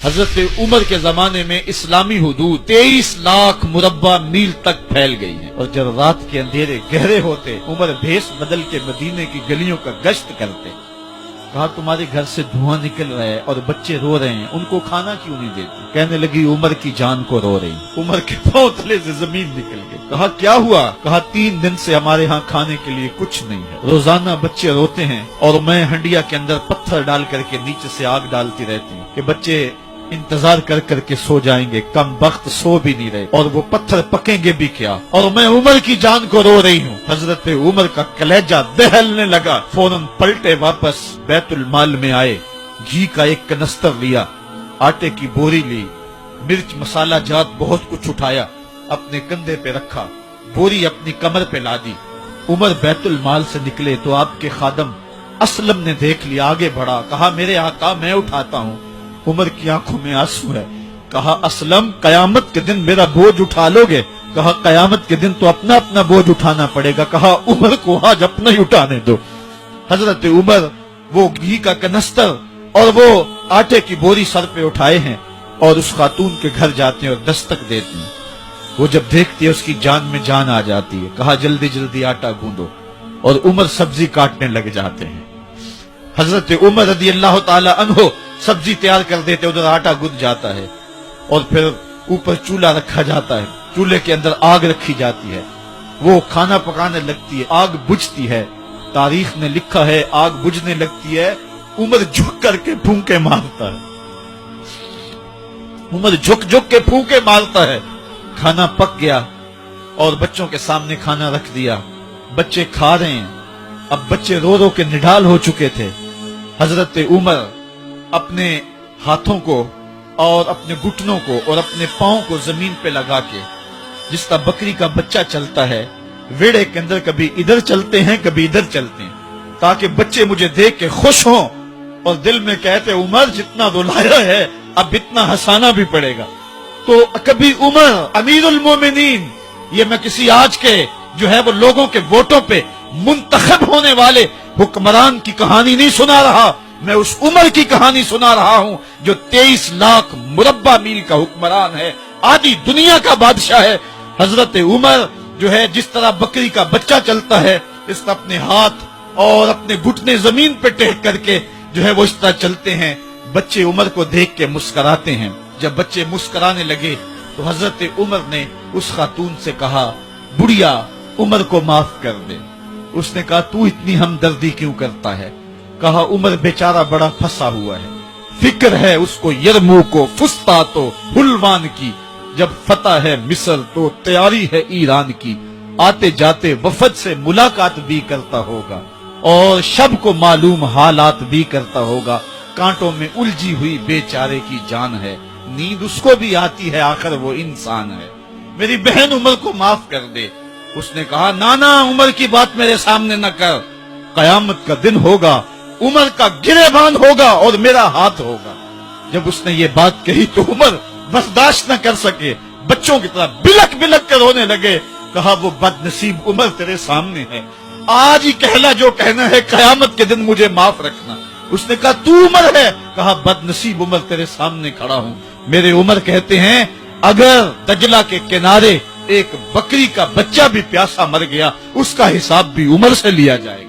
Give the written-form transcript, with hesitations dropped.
حضرت عمر کے زمانے میں اسلامی حدود 23 लाख मुरब्बा मील तक फैल गई है। और जब रात के अंधेरे गहरे होते उमर भेष बदल के मदीने की गलियों का गश्त करते। कहा तुम्हारे घर से धुआं निकल रहा है और बच्चे रो रहे हैं, उनको खाना क्यों नहीं देती? कहने लगी उमर की जान को रो रही। उमर के पांव तले से जमीन निकल गई। कहा क्या हुआ? कहा 3 दिन से हमारे यहाँ खाने के लिए कुछ नहीं है। रोजाना बच्चे रोते हैं और मैं हंडिया के अंदर पत्थर डाल करके नीचे से आग डालती रहती हूँ कि बच्चे इंतजार कर करके सो जाएंगे, कम वक्त सो भी नहीं रहे और वो पत्थर पकेंगे भी क्या, और मैं उमर की जान को रो रही हूँ। हजरत उमर का कलेजा दहलने लगा। फौरन पलटे वापस बैतुल माल में आए, घी का एक कनस्तर लिया, आटे की बोरी ली, मिर्च मसाला जात बहुत कुछ उठाया, अपने कंधे पे रखा, बोरी अपनी कमर पे ला दी। उमर बैतुल माल से निकले तो आपके खादम असलम ने देख लिया, आगे बढ़ा, कहा मेरे आका मैं उठाता हूँ। उमर की आंखों में आंसू है। कहा असलम कयामत के दिन मेरा बोझ उठा लोगे? कहा कयामत के दिन तो अपना अपना बोझ उठाना पड़ेगा। कहा उमर को आज अपना ही उठाने दो। हजरत उमर वो घी का कनस्तर और वो आटे की बोरी सर पे उठाए हैं और उस खातून के घर जाते हैं और दस्तक देते हैं। वो जब देखती है उसकी जान में जान आ जाती है। कहा जल्दी जल्दी आटा गूंदो, और उमर सब्जी काटने लग जाते हैं। हजरत उमर रदी अल्लाह ताला अन्हो सब्जी तैयार कर देते, उधर आटा गुद जाता है और फिर ऊपर चूल्हा रखा जाता है, चूल्हे के अंदर आग रखी जाती है, वो खाना पकाने लगती है, आग बुझती है। तारीख ने लिखा है आग बुझने लगती है, उमर झुक करके फूंके मारता है। उमर झुक झुक के फूंके मारता है। खाना पक गया और बच्चों के सामने खाना रख दिया, बच्चे खा रहे हैं। अब बच्चे रो रो के निढाल हो चुके थे। हजरत उमर अपने हाथों को और अपने घुटनों को और अपने पांव को जमीन पे लगा के, जिस तरह बकरी का बच्चा चलता है, वेड़े के अंदर कभी इधर चलते हैं कभी इधर चलते हैं, ताकि बच्चे मुझे देख के खुश हों और दिल में कहते उमर जितना रुलाया है अब इतना हंसाना भी पड़ेगा। तो कभी उमर अमीरुल मोमिनीन, ये मैं किसी आज के जो है वो लोगों के वोटों पे मुंतखब होने वाले हुक्मरान की कहानी नहीं सुना रहा, मैं उस उमर की कहानी सुना रहा हूं जो 23 लाख मुरब्बा मील का हुक्मरान है, आधी दुनिया का बादशाह है। हजरत उमर जो है जिस तरह बकरी का बच्चा चलता है, इस तरह अपने हाथ और अपने घुटने जमीन पे टेक करके जो है वो इस तरह चलते हैं। बच्चे उमर को देख के मुस्कुराते हैं। जब बच्चे मुस्कुराने लगे तो हजरत उमर ने उस खातून से कहा बुढ़िया उमर को माफ कर दे। उसने कहा तू इतनी हमदर्दी क्यों करता है? कहा उमर बेचारा बड़ा फंसा हुआ है, फिक्र है उसको यरमूक को फुस्तात तो हुलवान की, जब फतह है मिस्र तो तैयारी है ईरान की, आते जाते वफद से मुलाकात भी करता होगा और शब को मालूम हालात भी करता होगा, कांटों में उलझी हुई बेचारे की जान है, नींद उसको भी आती है आखिर वो इंसान है, मेरी बहन उमर को माफ कर दे। उसने कहा नाना उमर की बात मेरे सामने न कर, कयामत का दिन होगा, उमर का गिरेबान होगा और मेरा हाथ होगा। जब उसने ये बात कही तो उमर बर्दाश्त न कर सके, बच्चों की तरह बिलक बिलक कर रोने लगे। कहा वो बदनसीब उमर तेरे सामने है, आज ही कहला जो कहना है, कयामत के दिन मुझे माफ रखना। उसने कहा तू उमर है? कहा बदनसीब उमर तेरे सामने खड़ा हूं। मेरे उमर कहते हैं अगर दजला के किनारे एक बकरी का बच्चा भी प्यासा मर गया उसका हिसाब भी उमर से लिया जाएगा।